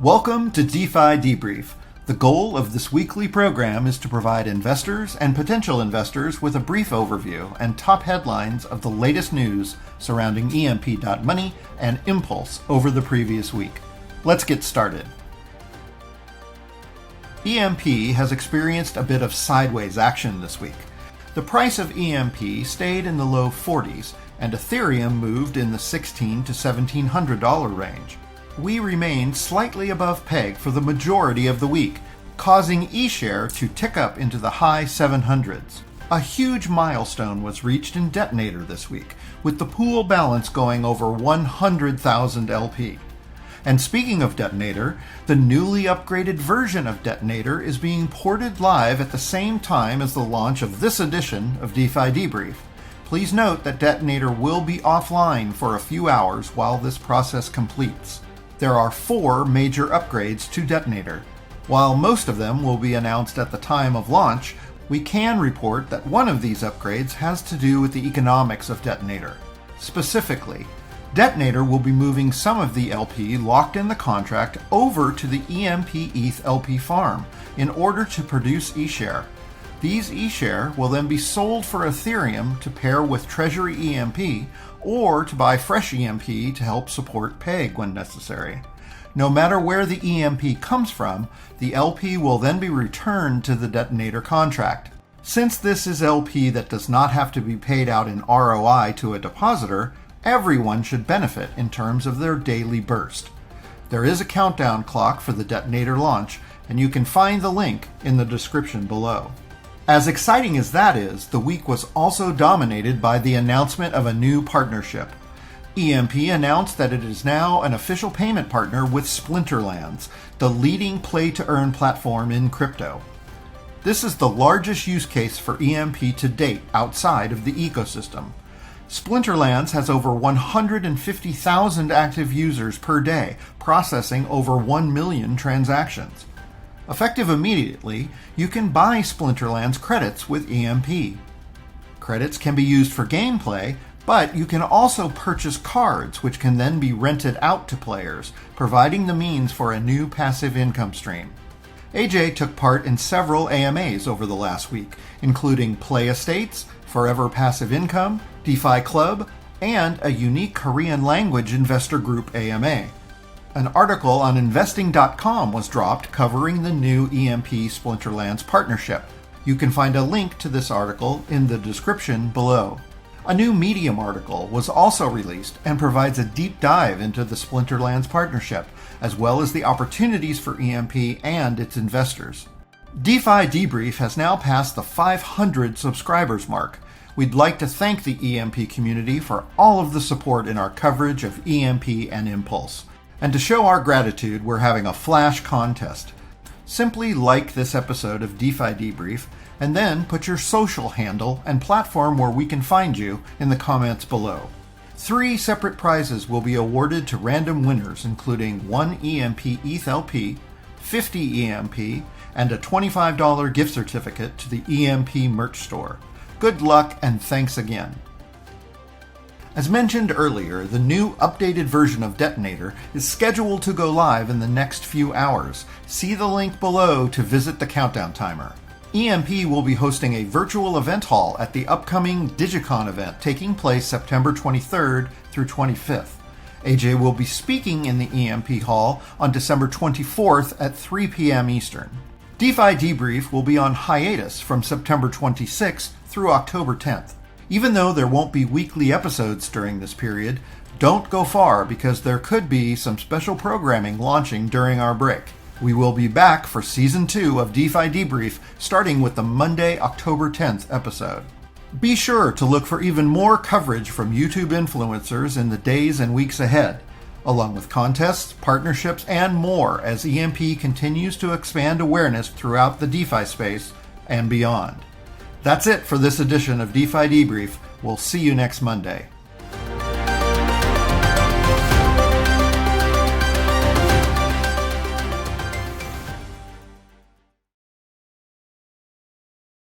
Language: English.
Welcome to DeFi Debrief. The goal of this weekly program is to provide investors and potential investors with a brief overview and top headlines of the latest news surrounding EMP.money and Impulse over the previous week. Let's get started. EMP has experienced a bit of sideways action this week. The price of EMP stayed in the low 40s, and Ethereum moved in the $1,600 to $1,700 range. We remained slightly above peg for the majority of the week, causing eShare to tick up into the high 700s. A huge milestone was reached in Detonator this week, with the pool balance going over 100,000 LP. And speaking of Detonator, the newly upgraded version of Detonator is being ported live at the same time as the launch of this edition of DeFi Debrief. Please note that Detonator will be offline for a few hours while this process completes. There are 4 major upgrades to Detonator. While most of them will be announced at the time of launch, we can report that one of these upgrades has to do with the economics of Detonator. Specifically, Detonator will be moving some of the LP locked in the contract over to the EMP ETH LP farm in order to produce eShare. These eShare will then be sold for Ethereum to pair with Treasury EMP or to buy fresh EMP to help support PEG when necessary. No matter where the EMP comes from, the LP will then be returned to the Detonator contract. Since this is LP that does not have to be paid out in ROI to a depositor, everyone should benefit in terms of their daily burst. There is a countdown clock for the Detonator launch, and you can find the link in the description below. As exciting as that is, the week was also dominated by the announcement of a new partnership. EMP announced that it is now an official payment partner with Splinterlands, the leading play-to-earn platform in crypto. This is the largest use case for EMP to date outside of the ecosystem. Splinterlands has over 150,000 active users per day, processing over 1 million transactions. Effective immediately, you can buy Splinterlands credits with EMP. Credits can be used for gameplay, but you can also purchase cards which can then be rented out to players, providing the means for a new passive income stream. AJ took part in several AMAs over the last week, including Play Estates, Forever Passive Income, DeFi Club, and a unique Korean language investor group AMA. An article on investing.com was dropped covering the new EMP Splinterlands partnership. You can find a link to this article in the description below. A new Medium article was also released and provides a deep dive into the Splinterlands partnership, as well as the opportunities for EMP and its investors. DeFi Debrief has now passed the 500 subscribers mark. We'd like to thank the EMP community for all of the support in our coverage of EMP and Impulse. And to show our gratitude, we're having a flash contest. Simply like this episode of DeFi Debrief, and then put your social handle and platform where we can find you in the comments below. 3 separate prizes will be awarded to random winners, including 1 EMP ETH LP, 50 EMP, and a $25 gift certificate to the EMP merch store. Good luck and thanks again. As mentioned earlier, the new updated version of Detonator is scheduled to go live in the next few hours. See the link below to visit the countdown timer. EMP will be hosting a virtual event hall at the upcoming DigiCon event taking place September 23rd through 25th. AJ will be speaking in the EMP hall on December 24th at 3 p.m. Eastern. DeFi Debrief will be on hiatus from September 26th through October 10th. Even though there won't be weekly episodes during this period, don't go far because there could be some special programming launching during our break. We will be back for Season 2 of DeFi Debrief starting with the Monday, October 10th episode. Be sure to look for even more coverage from YouTube influencers in the days and weeks ahead, along with contests, partnerships, and more as EMP continues to expand awareness throughout the DeFi space and beyond. That's it for this edition of DeFi Debrief. We'll see you next Monday.